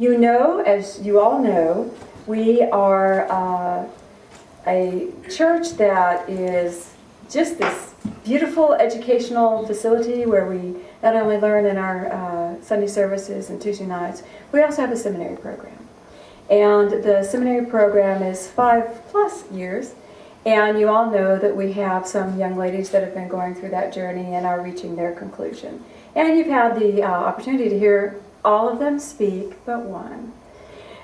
You know, as you all know, we are a church that is just this beautiful educational facility where we not only learn in our Sunday services and Tuesday nights, we also have a seminary program. And the seminary program is 5+ years. And you all know that we have some young ladies that have been going through that journey and are reaching their conclusion. And you've had the opportunity to hear all of them speak but one.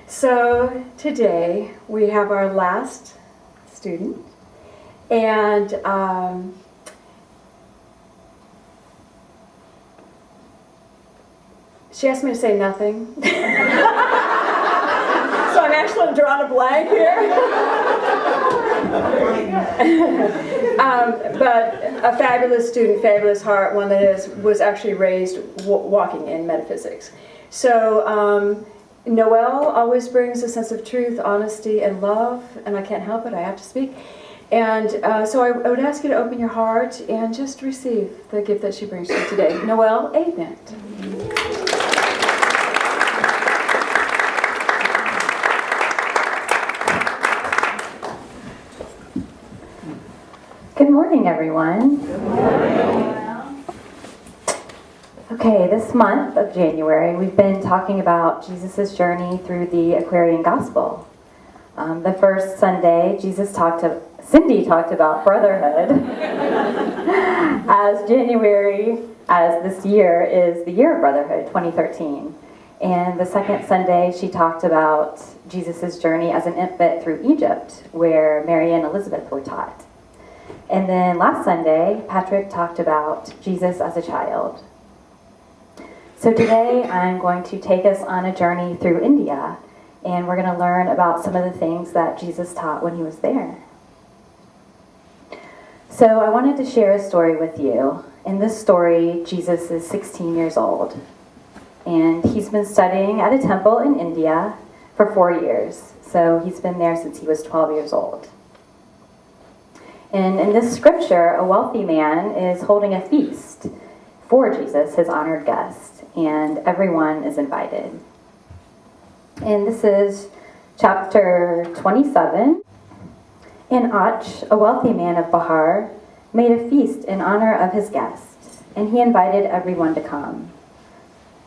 So today we have our last student, and she asked me to say nothing. So I'm actually drawing a blank here. But a fabulous student, fabulous heart, one that was actually raised walking in metaphysics. So Noelle always brings a sense of truth, honesty, and love, and I can't help it, I have to speak. And so I would ask you to open your heart and just receive the gift that she brings to you today. Noelle Abent. Good morning, everyone. Good morning. Okay, this month of January, we've been talking about Jesus' journey through the Aquarian Gospel. The first Sunday, Cindy talked about Brotherhood, as January, as this year, is the year of Brotherhood, 2013. And the second Sunday, she talked about Jesus' journey as an infant through Egypt, where Mary and Elizabeth were taught. And then last Sunday, Patrick talked about Jesus as a child. So today, I'm going to take us on a journey through India, and we're going to learn about some of the things that Jesus taught when he was there. So I wanted to share a story with you. In this story, Jesus is 16 years old, and he's been studying at a temple in India for 4 years. So he's been there since he was 12 years old. And in this scripture, a wealthy man is holding a feast for Jesus, his honored guest, and everyone is invited. And this is chapter 27. In Ach, a wealthy man of Bihar, made a feast in honor of his guest, and he invited everyone to come.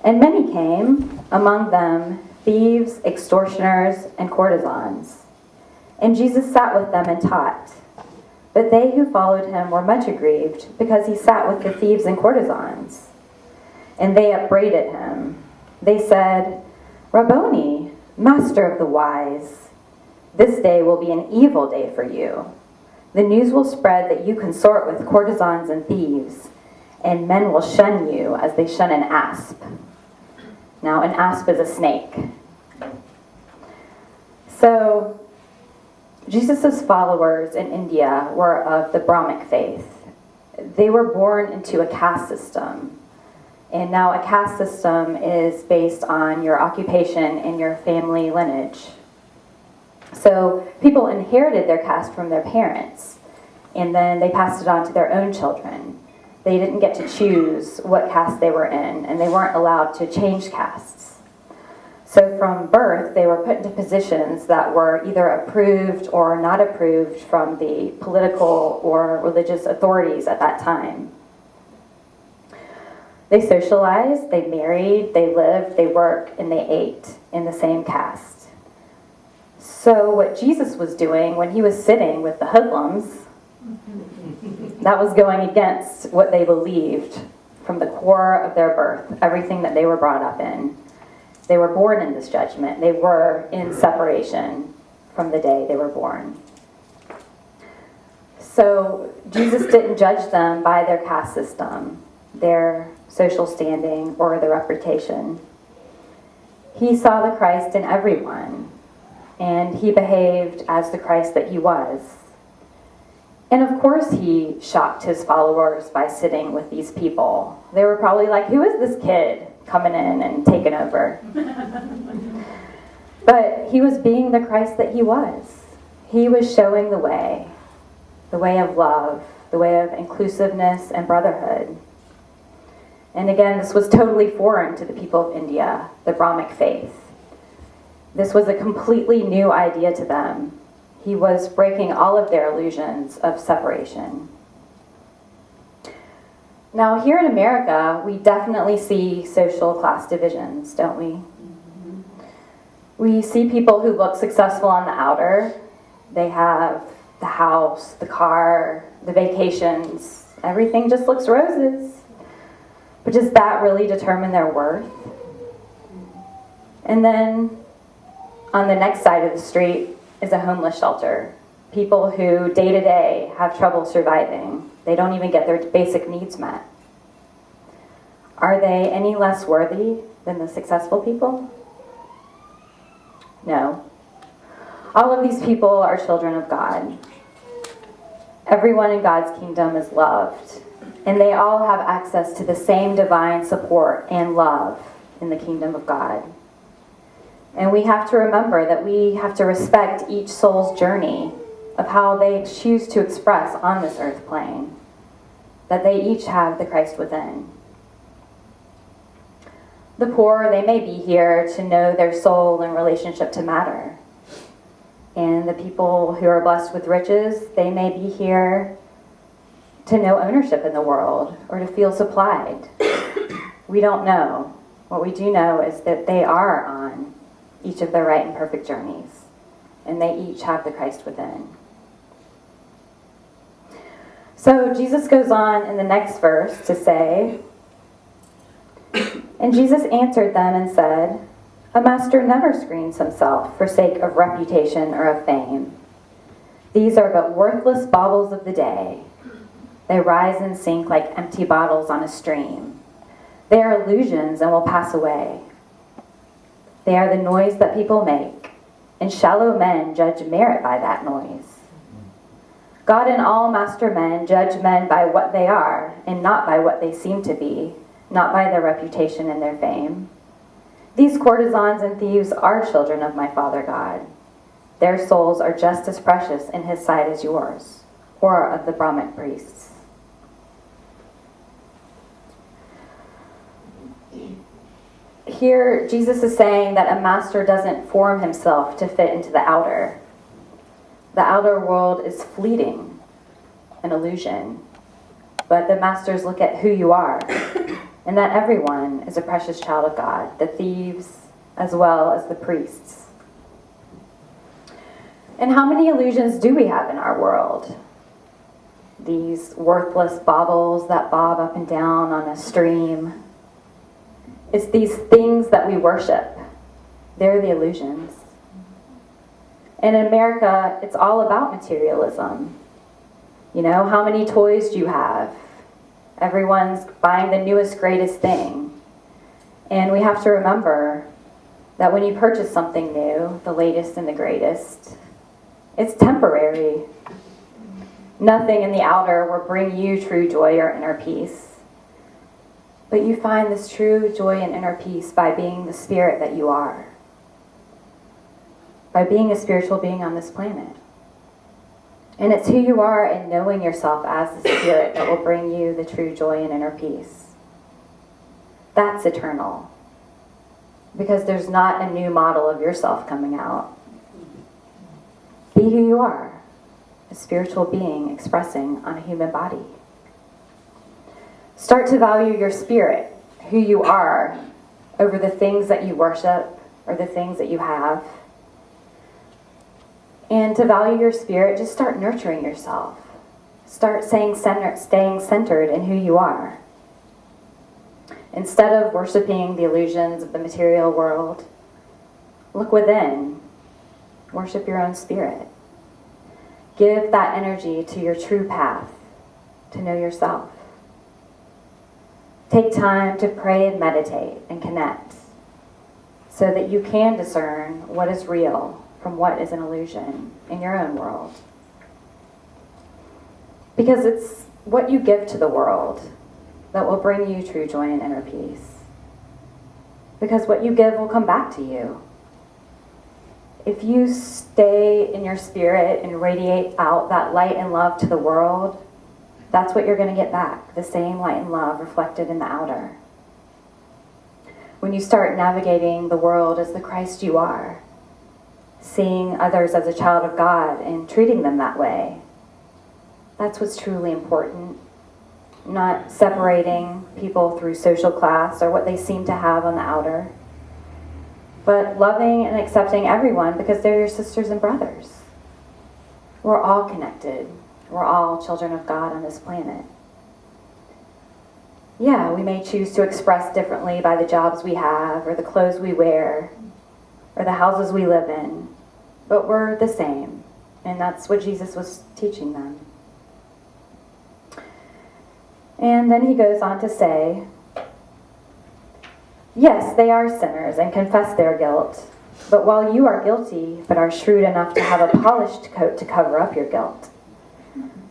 And many came, among them thieves, extortioners, and courtesans. And Jesus sat with them and taught. But they who followed him were much aggrieved, because he sat with the thieves and courtesans. And they upbraided him. They said, "Rabboni, master of the wise, this day will be an evil day for you. The news will spread that you consort with courtesans and thieves, and men will shun you as they shun an asp." Now, an asp is a snake. So, Jesus' followers in India were of the Brahmic faith. They were born into a caste system. And now a caste system is based on your occupation and your family lineage. So people inherited their caste from their parents, and then they passed it on to their own children. They didn't get to choose what caste they were in, and they weren't allowed to change castes. So from birth, they were put into positions that were either approved or not approved from the political or religious authorities at that time. They socialized, they married, they lived, they worked, and they ate in the same caste. So what Jesus was doing when he was sitting with the hoodlums, that was going against what they believed from the core of their birth, everything that they were brought up in. They were born in this judgment. They were in separation from the day they were born. So Jesus didn't judge them by their caste system, their social standing, or their reputation. He saw the Christ in everyone, and he behaved as the Christ that he was. And of course he shocked his followers by sitting with these people. They were probably like, "Who is this kid coming in and taking over?" But he was being the Christ that he was. He was showing the way of love, the way of inclusiveness and brotherhood. And again, this was totally foreign to the people of India, the Brahmic faith. This was a completely new idea to them. He was breaking all of their illusions of separation. Now, here in America, we definitely see social class divisions, don't we? We see people who look successful on the outer. They have the house, the car, the vacations. Everything just looks roses. But does that really determine their worth? And then on the next side of the street is a homeless shelter. People who day to day have trouble surviving. They don't even get their basic needs met. Are they any less worthy than the successful people? No. All of these people are children of God. Everyone in God's kingdom is loved, and they all have access to the same divine support and love in the kingdom of God. And we have to remember that we have to respect each soul's journey of how they choose to express on this earth plane, that they each have the Christ within. The poor, they may be here to know their soul and relationship to matter. And the people who are blessed with riches, they may be here to know ownership in the world or to feel supplied. We don't know. What we do know is that they are on each of their right and perfect journeys, and they each have the Christ within. So Jesus goes on in the next verse to say, "And Jesus answered them and said, a master never screens himself for sake of reputation or of fame. These are but worthless baubles of the day. They rise and sink like empty bottles on a stream. They are illusions and will pass away. They are the noise that people make, and shallow men judge merit by that noise. God and all master men judge men by what they are, and not by what they seem to be, not by their reputation and their fame. These courtesans and thieves are children of my Father God. Their souls are just as precious in his sight as yours, or of the Brahminic priests." Here, Jesus is saying that a master doesn't form himself to fit into the outer. The outer world is fleeting, an illusion. But the masters look at who you are, and that everyone is a precious child of God, the thieves as well as the priests. And how many illusions do we have in our world? These worthless baubles that bob up and down on a stream. It's these things that we worship. They're the illusions. And in America, it's all about materialism. You know, how many toys do you have? Everyone's buying the newest, greatest thing. And we have to remember that when you purchase something new, the latest and the greatest, it's temporary. Nothing in the outer will bring you true joy or inner peace. But you find this true joy and inner peace by being the spirit that you are. By being a spiritual being on this planet. And it's who you are and knowing yourself as the spirit that will bring you the true joy and inner peace. That's eternal. Because there's not a new model of yourself coming out. Be who you are. A spiritual being expressing on a human body. Start to value your spirit, who you are, over the things that you worship or the things that you have. And to value your spirit, just start nurturing yourself. Start staying centered in who you are. Instead of worshiping the illusions of the material world, look within. Worship your own spirit. Give that energy to your true path, to know yourself. Take time to pray and meditate and connect so that you can discern what is real from what is an illusion in your own world. Because it's what you give to the world that will bring you true joy and inner peace. Because what you give will come back to you. If you stay in your spirit and radiate out that light and love to the world, that's what you're going to get back, the same light and love reflected in the outer. When you start navigating the world as the Christ you are, seeing others as a child of God and treating them that way. That's what's truly important. Not separating people through social class or what they seem to have on the outer, but loving and accepting everyone because they're your sisters and brothers. We're all connected. We're all children of God on this planet. Yeah, we may choose to express differently by the jobs we have or the clothes we wear or the houses we live in, but we're the same, and that's what Jesus was teaching them. And then he goes on to say, yes, they are sinners and confess their guilt, but while you are guilty but are shrewd enough to have a polished coat to cover up your guilt,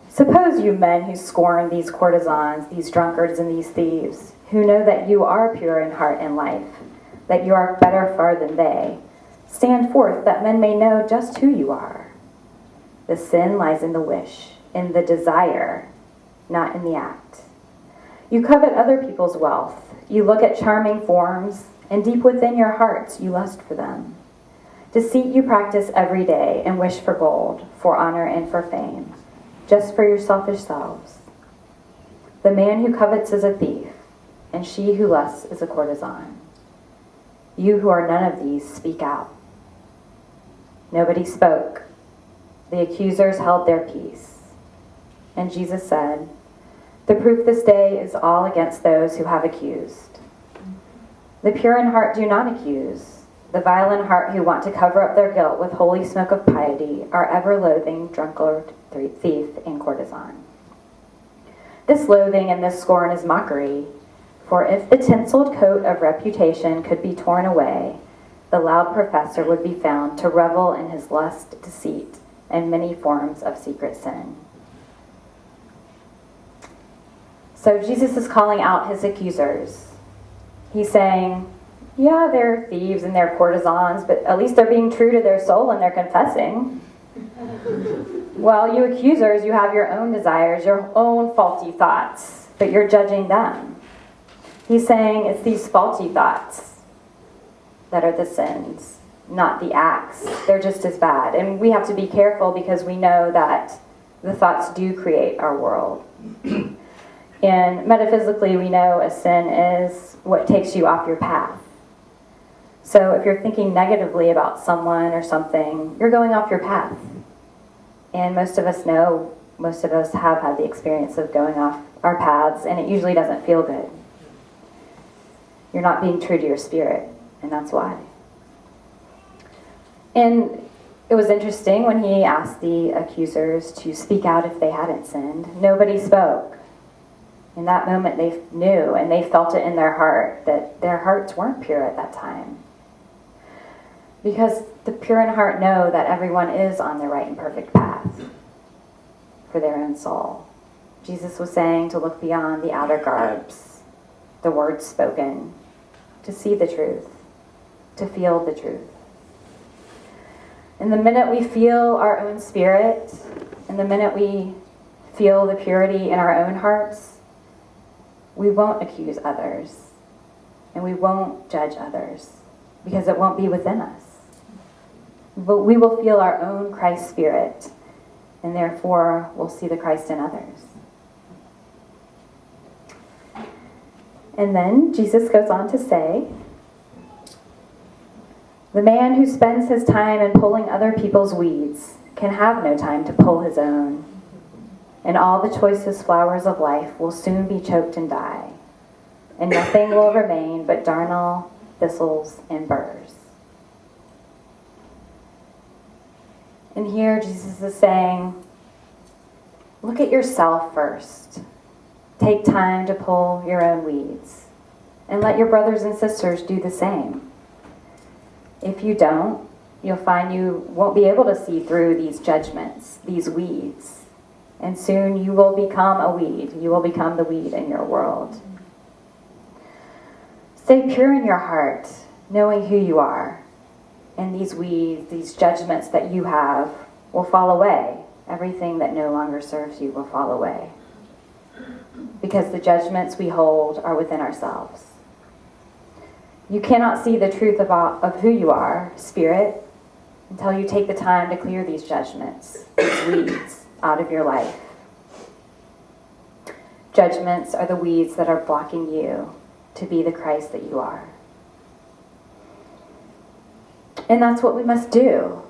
suppose you men who scorn these courtesans, these drunkards, and these thieves, who know that you are pure in heart and life, that you are better far than they, stand forth that men may know just who you are. The sin lies in the wish, in the desire, not in the act. You covet other people's wealth. You look at charming forms, and deep within your hearts you lust for them. Deceit you practice every day and wish for gold, for honor, and for fame, just for your selfish selves. The man who covets is a thief, and she who lusts is a courtesan. You who are none of these, speak out. Nobody spoke. The accusers held their peace. And Jesus said, the proof this day is all against those who have accused. The pure in heart do not accuse. The vile in heart who want to cover up their guilt with holy smoke of piety are ever loathing, drunkard, thief, and courtesan. This loathing and this scorn is mockery, for if the tinseled coat of reputation could be torn away, the loud professor would be found to revel in his lust, deceit, and many forms of secret sin. So Jesus is calling out his accusers. He's saying, yeah, they're thieves and they're courtesans, but at least they're being true to their soul and they're confessing. Well, you accusers, you have your own desires, your own faulty thoughts, but you're judging them. He's saying it's these faulty thoughts that are the sins, not the acts. They're just as bad. And we have to be careful because we know that the thoughts do create our world. And metaphysically, we know a sin is what takes you off your path. So if you're thinking negatively about someone or something, you're going off your path. And most of us know, most of us have had the experience of going off our paths, and it usually doesn't feel good. You're not being true to your spirit, and that's why. And it was interesting when he asked the accusers to speak out if they hadn't sinned. Nobody spoke. In that moment, they knew and they felt it in their heart that their hearts weren't pure at that time. Because the pure in heart know that everyone is on the right and perfect path for their own soul. Jesus was saying to look beyond the outer garbs, the words spoken, to see the truth, to feel the truth. And the minute we feel our own spirit, and the minute we feel the purity in our own hearts, we won't accuse others, and we won't judge others, because it won't be within us. But we will feel our own Christ spirit, and therefore we'll see the Christ in others. And then Jesus goes on to say, the man who spends his time in pulling other people's weeds can have no time to pull his own. And all the choicest flowers of life will soon be choked and die, and nothing will remain but darnel, thistles, and burrs. And here Jesus is saying, look at yourself first. Take time to pull your own weeds, and let your brothers and sisters do the same. If you don't, you'll find you won't be able to see through these judgments, these weeds. And soon you will become a weed. You will become the weed in your world. Stay pure in your heart, knowing who you are. And these weeds, these judgments that you have, will fall away. Everything that no longer serves you will fall away. Because the judgments we hold are within ourselves. You cannot see the truth of who you are, spirit, until you take the time to clear these judgments, these weeds, out of your life. Judgments are the weeds that are blocking you to be the Christ that you are. And that's what we must do.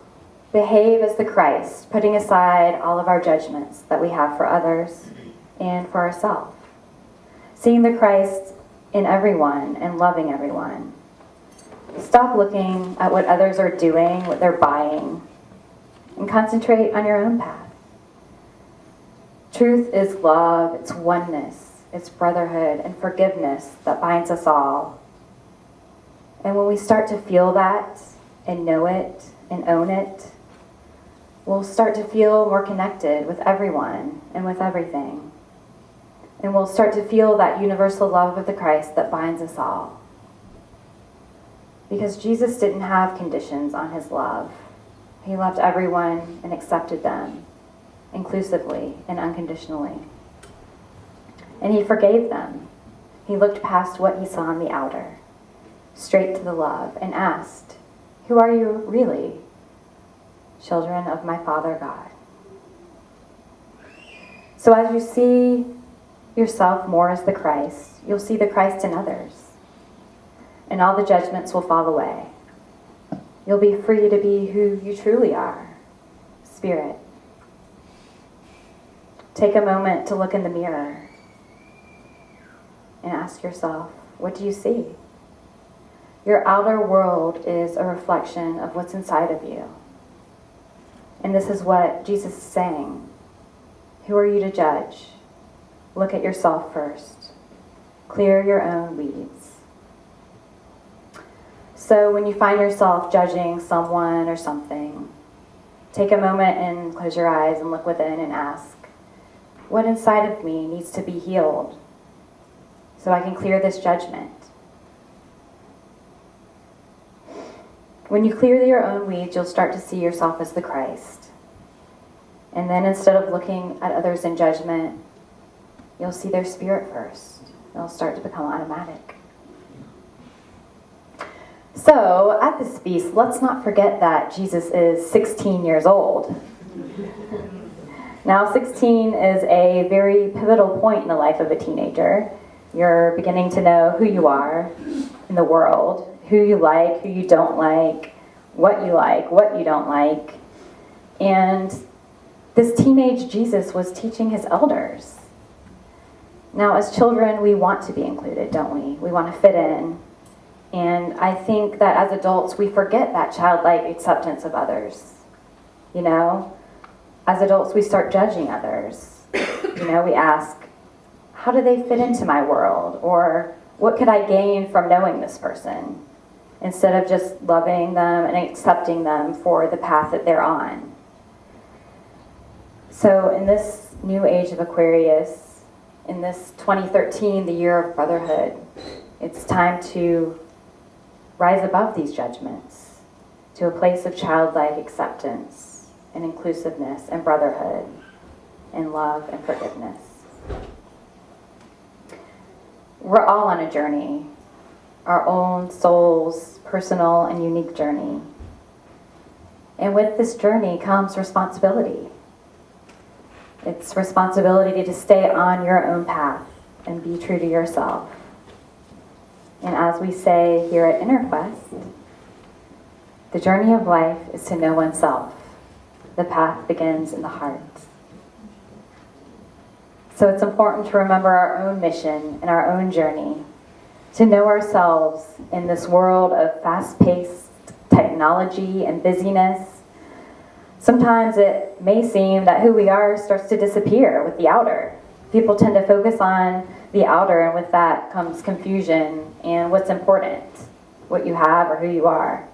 Behave as the Christ, putting aside all of our judgments that we have for others and for ourselves. Seeing the Christ in everyone and loving everyone. Stop looking at what others are doing, what they're buying, and concentrate on your own path. Truth is love, it's oneness, it's brotherhood and forgiveness that binds us all. And when we start to feel that and know it and own it, we'll start to feel more connected with everyone and with everything. And we'll start to feel that universal love of the Christ that binds us all. Because Jesus didn't have conditions on his love. He loved everyone and accepted them, inclusively and unconditionally. And he forgave them. He looked past what he saw on the outer, straight to the love, and asked, "Who are you really? Children of my Father God." So as you see yourself more as the Christ, you'll see the Christ in others. And all the judgments will fall away. You'll be free to be who you truly are, Spirit. Take a moment to look in the mirror and ask yourself, what do you see? Your outer world is a reflection of what's inside of you. And this is what Jesus is saying. Who are you to judge? Look at yourself first. Clear your own weeds. So when you find yourself judging someone or something, take a moment and close your eyes and look within and ask, what inside of me needs to be healed so I can clear this judgment? When you clear your own weeds, you'll start to see yourself as the Christ. And then instead of looking at others in judgment, you'll see their spirit first. It'll start to become automatic. So, at this feast, let's not forget that Jesus is 16 years old. Now, 16 is a very pivotal point in the life of a teenager. You're beginning to know who you are in the world, who you like, who you don't like, what you don't like. And this teenage Jesus was teaching his elders. Now, as children, we want to be included, don't we? We want to fit in. And I think that as adults, we forget that childlike acceptance of others. You know, as adults, we start judging others. You know, we ask, how do they fit into my world? Or what could I gain from knowing this person? Instead of just loving them and accepting them for the path that they're on. So in this new age of Aquarius, in this 2013, the year of Brotherhood, it's time to rise above these judgments to a place of childlike acceptance and inclusiveness and brotherhood and love and forgiveness. We're all on a journey, our own soul's personal and unique journey. And with this journey comes responsibility. It's responsibility to stay on your own path and be true to yourself. And as we say here at InnerQuest, the journey of life is to know oneself. The path begins in the heart. So it's important to remember our own mission and our own journey, to know ourselves in this world of fast-paced technology and busyness. Sometimes it may seem that who we are starts to disappear with the outer. People tend to focus on the outer, and with that comes confusion and what's important, what you have or who you are.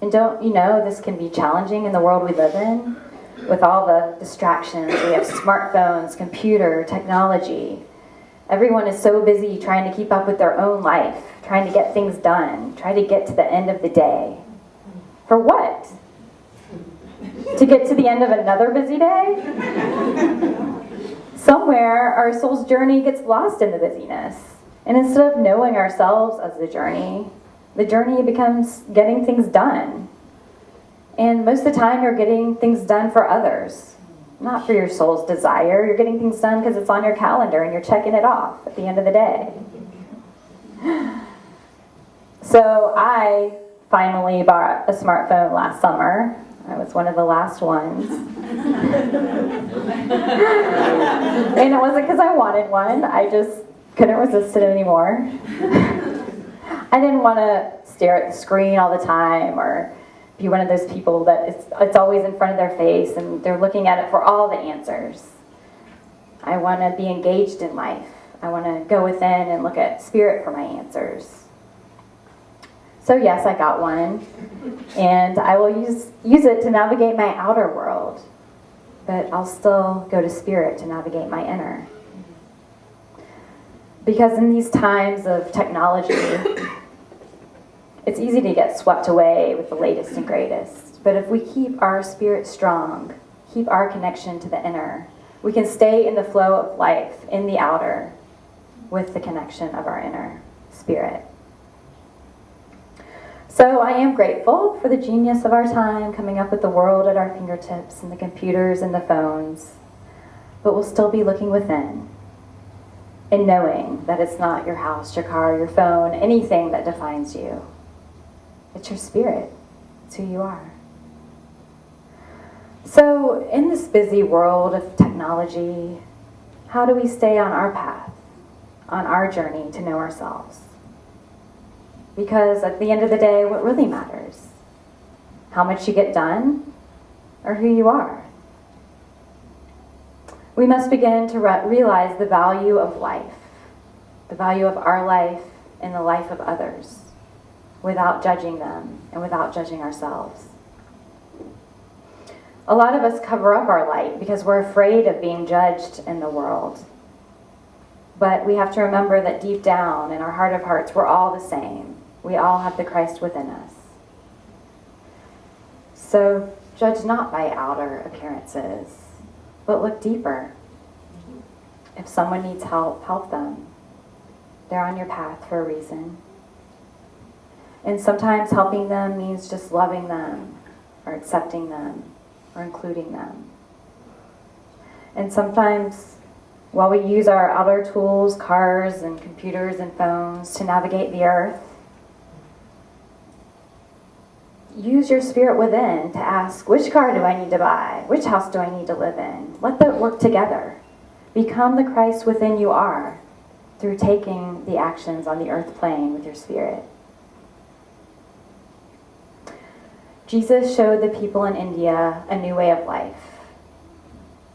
And don't you know this can be challenging in the world we live in? With all the distractions, we have smartphones, computer, technology. Everyone is so busy trying to keep up with their own life, trying to get things done, trying to get to the end of the day. For what? To get to the end of another busy day? Somewhere, our soul's journey gets lost in the busyness. And instead of knowing ourselves as the journey becomes getting things done, And most of the time you're getting things done for others, not for your soul's desire. You're getting things done because it's on your calendar and you're checking it off at the end of the day. So I finally bought a smartphone last summer. I was one of the last ones. And it wasn't because I wanted one. I just couldn't resist it anymore. I didn't want to stare at the screen all the time or be one of those people that it's always in front of their face and they're looking at it for all the answers. I want to be engaged in life. I want to go within and look at spirit for my answers. So yes, I got one, and I will use it to navigate my outer world, but I'll still go to spirit to navigate my inner. Because in these times of technology, it's easy to get swept away with the latest and greatest. But if we keep our spirit strong, keep our connection to the inner, we can stay in the flow of life in the outer with the connection of our inner spirit. So I am grateful for the genius of our time coming up with the world at our fingertips and the computers and the phones. But we'll still be looking within and knowing that it's not your house, your car, your phone, anything that defines you. It's your spirit. It's who you are. So in this busy world of technology, how do we stay on our path, on our journey to know ourselves? Because at the end of the day, what really matters? How much you get done or who you are? We must begin to realize the value of life, the value of our life and the life of others, without judging them and without judging ourselves. A lot of us cover up our light because we're afraid of being judged in the world. But we have to remember that deep down in our heart of hearts, we're all the same. We all have the Christ within us. So judge not by outer appearances, but look deeper. If someone needs help, help them. They're on your path for a reason. And sometimes helping them means just loving them or accepting them or including them. And sometimes while we use our outer tools, cars and computers and phones to navigate the earth, use your spirit within to ask, which car do I need to buy? Which house do I need to live in? Let them work together. Become the Christ within you are through taking the actions on the earth plane with your spirit. Jesus showed the people in India a new way of life.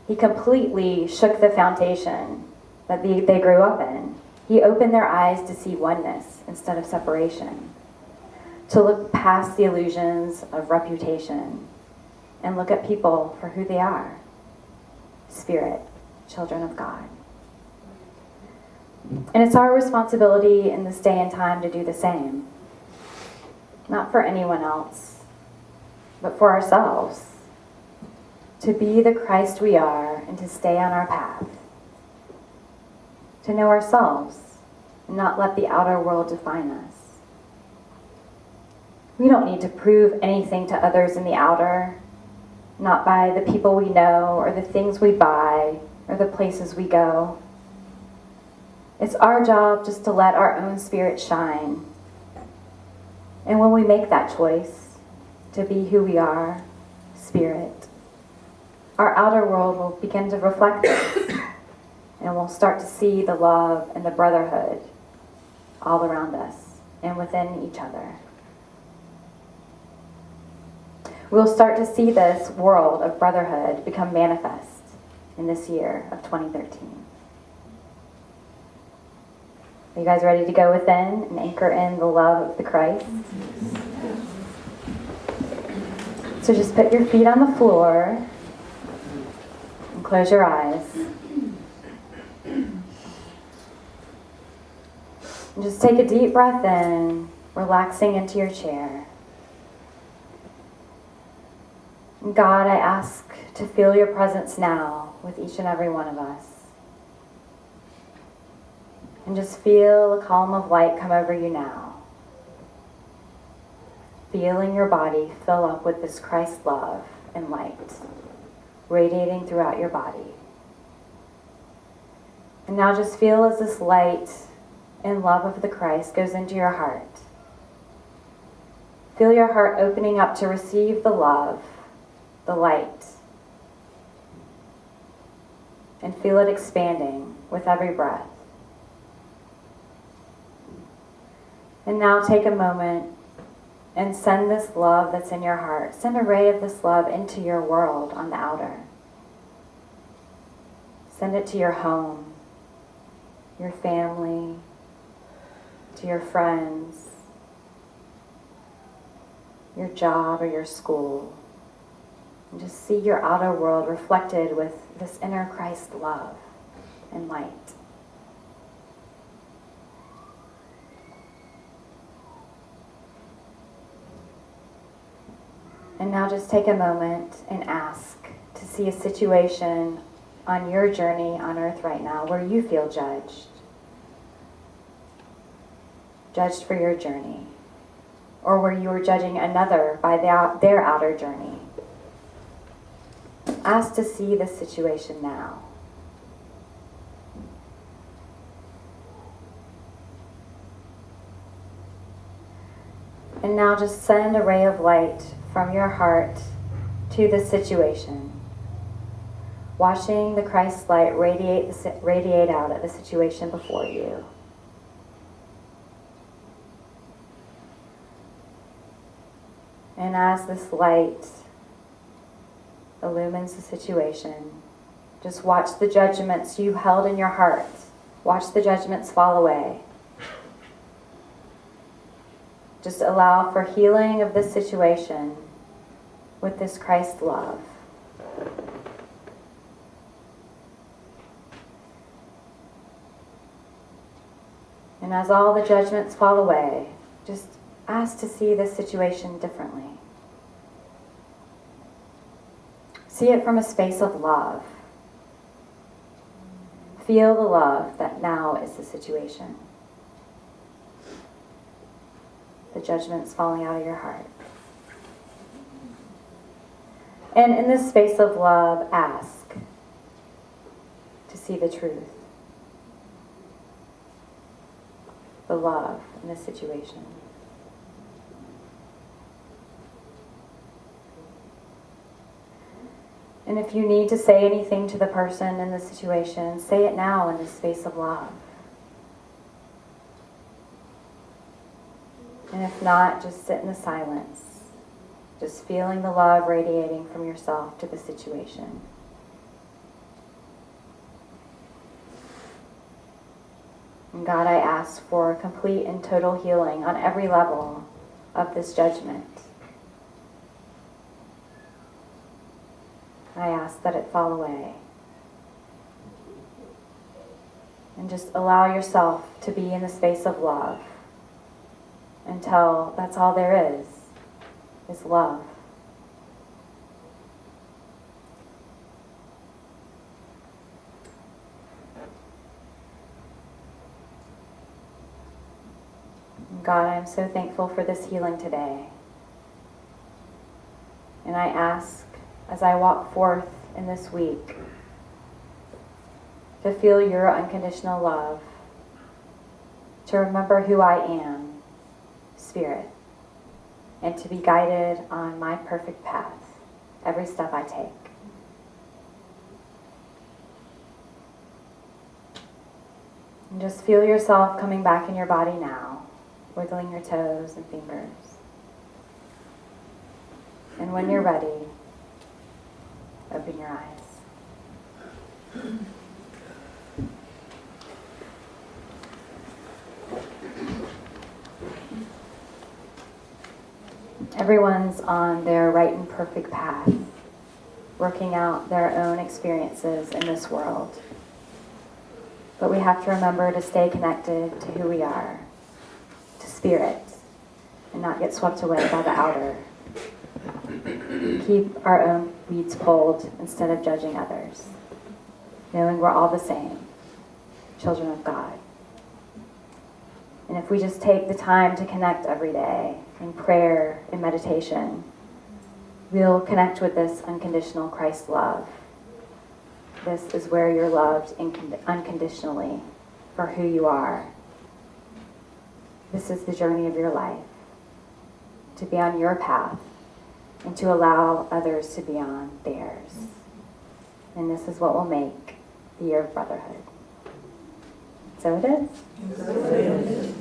He completely shook the foundation that they grew up in. He opened their eyes to see oneness instead of separation, to look past the illusions of reputation and look at people for who they are, spirit, children of God. And it's our responsibility in this day and time to do the same, not for anyone else, but for ourselves, to be the Christ we are and to stay on our path, to know ourselves and not let the outer world define us. We don't need to prove anything to others in the outer, not by the people we know or the things we buy or the places we go. It's our job just to let our own spirit shine. And when we make that choice to be who we are, spirit, our outer world will begin to reflect this, and we'll start to see the love and the brotherhood all around us and within each other. We'll start to see this world of brotherhood become manifest in this year of 2013. Are you guys ready to go within and anchor in the love of the Christ? So just put your feet on the floor and close your eyes. And just take a deep breath in, relaxing into your chair. And God, I ask to feel your presence now with each and every one of us. And just feel a calm of light come over you now. feeling your body fill up with this Christ love and light, radiating throughout your body. And now just feel as this light and love of the Christ goes into your heart. Feel your heart opening up to receive the love, the light, and feel it expanding with every breath. And now take a moment and send this love that's in your heart, send a ray of this love into your world on the outer. Send it to your home, your family, to your friends, your job or your school. And just see your outer world reflected with this inner Christ love and light. And now just take a moment and ask to see a situation on your journey on earth right now where you feel judged. Judged for your journey. Or where you were judging another by their outer journey. Ask to see this situation now. And now just send a ray of light from your heart to the situation. Watching the Christ light radiate out at the situation before you. And as this light illumines the situation, just watch the judgments you held in your heart. Watch the judgments fall away. Just allow for healing of this situation with this Christ love. And as all the judgments fall away, just ask to see this situation differently. See it from a space of love. Feel the love that now is the situation. The judgments falling out of your heart. And in this space of love, ask to see the truth. The love in this situation. And if you need to say anything to the person in the situation, say it now in this space of love. And if not, just sit in the silence, just feeling the love radiating from yourself to the situation. And God, I ask for complete and total healing on every level of this judgment. I ask that it fall away. And just allow yourself to be in the space of love until that's all there is love. And God, I am so thankful for this healing today. And I ask, as I walk forth in this week, to feel your unconditional love, to remember who I am, Spirit, and to be guided on my perfect path every step I take. And just feel yourself coming back in your body now, wiggling your toes and fingers. And when you're ready, open your eyes. Everyone's on their right and perfect path, working out their own experiences in this world. But we have to remember to stay connected to who we are, to Spirit, and not get swept away by the outer. Keep our own weeds pulled instead of judging others, knowing we're all the same, children of God. And if we just take the time to connect every day in prayer, in meditation, we'll connect with this unconditional Christ love. This is where you're loved unconditionally for who you are. This is the journey of your life, to be on your path and to allow others to be on theirs. And this is what will make the year of Brotherhood. So it is.